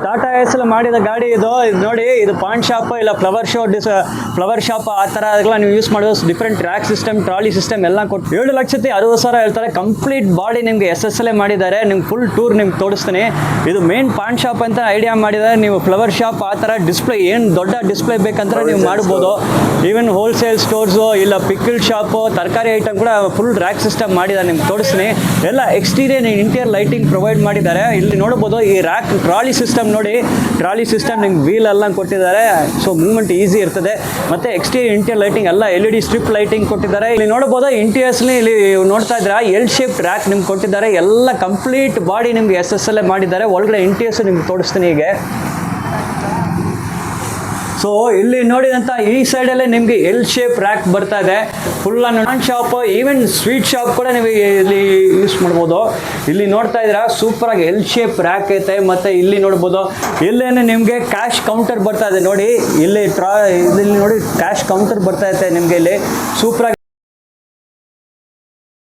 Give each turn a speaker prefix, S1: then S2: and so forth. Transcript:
S1: Tata S ಮಾಡಿದ ಗಾಡಿ ಇದು ನೋಡಿ, ಇದು ಪಾನ್ ಶಾಪ್ ಇಲ್ಲ ಫ್ಲವರ್ ಶಾಪ್ ಆ ಥರ ಎಲ್ಲ ನೀವು ಯೂಸ್ ಮಾಡೋದು. Different track system, trolley system ಎಲ್ಲ ಕೊಟ್ಟು 7,60,000 ಹೇಳ್ತಾರೆ. ಕಂಪ್ಲೀಟ್ ಬಾಡಿ ನಿಮಗೆ SSL ಮಾಡಿದ್ದಾರೆ. ನಿಮ್ಗೆ ಫುಲ್ ಟೂರ್ ನಿಮ್ಗೆ ತೋರಿಸ್ತೀನಿ. ಇದು ಮೇನ್ ಪಾನ್ ಶಾಪ್ ಅಂತ ಐಡಿಯಾ ಮಾಡಿದ್ದಾರೆ. ನೀವು ಫ್ಲವರ್ ಶಾಪ್ ಆ ಥರ ಡಿಸ್ಪ್ಲೇ ಏನು ದೊಡ್ಡ ಡಿಸ್ಪ್ಲೇ ಬೇಕಂದ್ರೆ ನೀವು ಮಾಡ್ಬೋದು. ಈವನ್ ಹೋಲ್ಸೇಲ್ ಸ್ಟೋರ್ಸು ಇಲ್ಲ ಪಿಕ್ಕಲ್ ಶಾಪು, ತರಕಾರಿ ಐಟಮ್ ಕೂಡ ಫುಲ್ ರ್ಯಾಕ್ ಸಿಸ್ಟಮ್ ಮಾಡಿದ್ದಾರೆ. ನಿಮ್ಗೆ ತೋರಿಸ್ತೀನಿ. ಎಲ್ಲ ಎಕ್ಸ್ಟೀರಿಯರ್ ಇಂಟೀರಿಯರ್ ಲೈಟಿಂಗ್ ಪ್ರೊವೈಡ್ ಮಾಡಿದ್ದಾರೆ. ಇಲ್ಲಿ ನೋಡ್ಬೋದು ಈ ರ್ಯಾಕ್ ಟ್ರಾಲಿ ಸಿಸ್ಟಮ್ ನೋಡಿ, ಟ್ರಾಲಿ ಸಿಸ್ಟಮ್ ನಿಮ್ಗೆ ವೀಲ್ ಎಲ್ಲ ಕೊಟ್ಟಿದ್ದಾರೆ. ಸೊ ಮೂವ್ಮೆಂಟ್ ಈಸಿ ಇರ್ತದೆ. ಮತ್ತೆ ಎಕ್ಸ್ಟೀರಿಯರ್ ಇಂಟೀರಿಯರ್ ಲೈಟಿಂಗ್ ಎಲ್ಲ LED ಸ್ಟ್ರಿಪ್ ಲೈಟಿಂಗ್ ಕೊಟ್ಟಿದ್ದಾರೆ. ಇಲ್ಲಿ ನೋಡಬಹುದು ಇಂಟೀರಿಯರ್ಸ್ಲಿ ಇಲ್ಲಿ ನೋಡ್ತಾ ಇದ್ರ ಎಲ್ ಶೇಪ್ ರ್ಯಾಕ್ ನಿಮ್ಗೆ ಕೊಟ್ಟಿದ್ದಾರೆ. ಎಲ್ಲ ಕಂಪ್ಲೀಟ್ ಬಾಡಿ ನಿಮ್ಗೆ SSL ಮಾಡಿದ್ದಾರೆ. ಒಳಗಡೆ ಇಂಟೀರಿಯರ್ಸ್ ನಿಮ್ಗೆ ತೋರಿಸ್ತೀನಿ ಹೀಗೆ. ಸೊ ಇಲ್ಲಿ ನೋಡಿದಂಥ ಈ ಸೈಡಲ್ಲೇ ನಿಮಗೆ ಎಲ್ ಶೇಪ್ ರ್ಯಾಕ್ ಬರ್ತಾ ಇದೆ. ಫುಲ್ ನಾನ್ ಶಾಪ್, ಈವನ್ ಸ್ವೀಟ್ ಶಾಪ್ ಕೂಡ ನೀವು ಇಲ್ಲಿ ಯೂಸ್ ಮಾಡ್ಬೋದು. ಇಲ್ಲಿ ನೋಡ್ತಾ ಇದ್ದೀರಾ ಸೂಪರ್ ಆಗಿ ಎಲ್ ಶೇಪ್ ರ್ಯಾಕ್ ಐತೆ. ಮತ್ತೆ ಇಲ್ಲಿ ನೋಡ್ಬೋದು ಇಲ್ಲೇನೆ ನಿಮಗೆ ಕ್ಯಾಶ್ ಕೌಂಟರ್ ಬರ್ತಾ ಇದೆ ನೋಡಿ. ಇಲ್ಲಿ ನೋಡಿ ಕ್ಯಾಶ್ ಕೌಂಟರ್ ಬರ್ತಾ ಇದೆ ನಿಮಗೆ ಇಲ್ಲಿ ಸೂಪರ್ ಆಗಿ.